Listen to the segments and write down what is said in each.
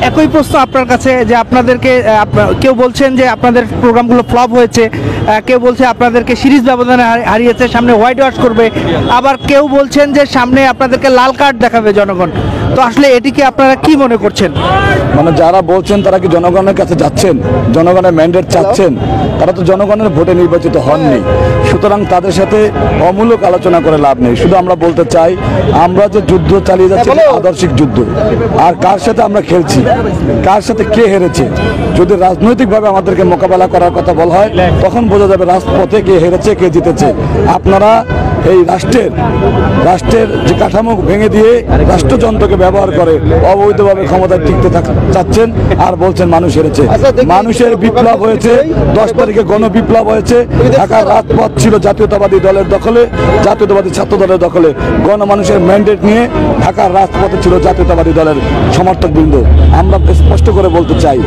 একই প্রশ্ন আপনার কাছে যে আপনাদেরকে কেউ বলছেন যে আপনাদের প্রোগ্রামগুলো ফ্লপ হয়েছে, কেউ বলছে আপনাদেরকে সিরিজ ব্যবধানে হারিয়েছে, সামনে হোয়াইট ওয়াশ করবে, আবার কেউ বলছেন যে সামনে আপনাদেরকে লাল কার্ড দেখাবে জনগণ। তো আসলে এটিকে আপনারা কি মনে করছেন? মানে যারা বলছেন তারা কি জনগণের কাছে যাচ্ছেন, জনগণের ম্যান্ডেট চাচ্ছেন? তারা তো জনগণের ভোটে নির্বাচিত হননি, সুতরাং তাদের সাথে অমূলক আলোচনা করে লাভ নেই। শুধু আমরা বলতে চাই, আমরা যে যুদ্ধ চালিয়ে যাচ্ছি আদর্শিক যুদ্ধ, আর কার সাথে আমরা খেলছি, কার সাথে কে হেরেছে, যদি রাজনৈতিকভাবে আমাদেরকে মোকাবেলা করার কথা বলা হয় তখন বোঝা যাবে রাজপথে কে হেরেছে কে জিতেছে। আপনারা এই রাষ্ট্রের যে কাঠামো ভেঙে দিয়ে রাষ্ট্রযন্ত্রকে ব্যবহার করে অবৈধভাবে ক্ষমতায় টিকতে চাচ্ছেন, আর বলছেন মানুষ হেরেছে। মানুষের বিপ্লব হয়েছে, 10 তারিখে গণবিপ্লব হয়েছে। ঢাকার রাজপথ ছিল জাতীয়তাবাদী দলের দখলে, জাতীয়তাবাদী ছাত্র দলের দখলে। গণমানুষের ম্যান্ডেট নিয়ে ঢাকার রাজপথে ছিল জাতীয়তাবাদী দলের সমর্থকবৃন্দ। আমরা স্পষ্ট করে বলতে চাই,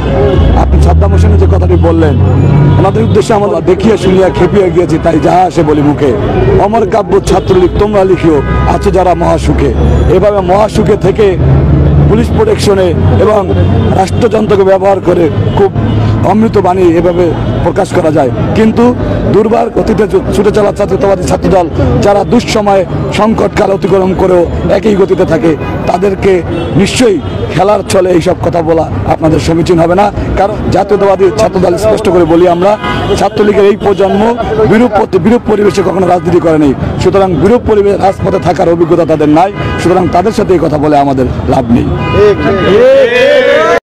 আপনি সাদ্দাম হোসেনের যে কথাটি বললেন, ওনাদের উদ্দেশ্যে আমরা দেখিয়ে শুনিয়া খেপিয়ে গিয়েছি, তাই যাহা আসে বলি মুখে। অমর কাব্য ছাত্রলীগ তোমরা লিখিও, আছে যারা মহাসুখে। এভাবে মহাসুখে থেকে পুলিশ প্রোটেকশনে এবং রাষ্ট্রযন্ত্রকে ব্যবহার করে খুব অমৃত বাণী এভাবে প্রকাশ করা যায়। কিন্তু দুর্বার গতিতে ছুটে চলা জাতীয়তাবাদী ছাত্রদল যারা দুঃসময়ে সংকটকাল অতিক্রম করেও একই গতিতে থাকে, তাদেরকে নিশ্চয়ই খেলার ছলে এইসব কথা বলা আপনাদের সমীচীন হবে না। কারণ জাতীয়তাবাদী ছাত্রদল স্পষ্ট করে বলি, আমরা ছাত্রলীগের এই প্রজন্ম বিরূপ পরিবেশে কখনো রাজনীতি করেনি, সুতরাং বিরূপ পরিবেশ রাজপথে থাকার অভিজ্ঞতা তাদের নাই, সুতরাং তাদের সাথে এই কথা বলে আমাদের লাভ নেই।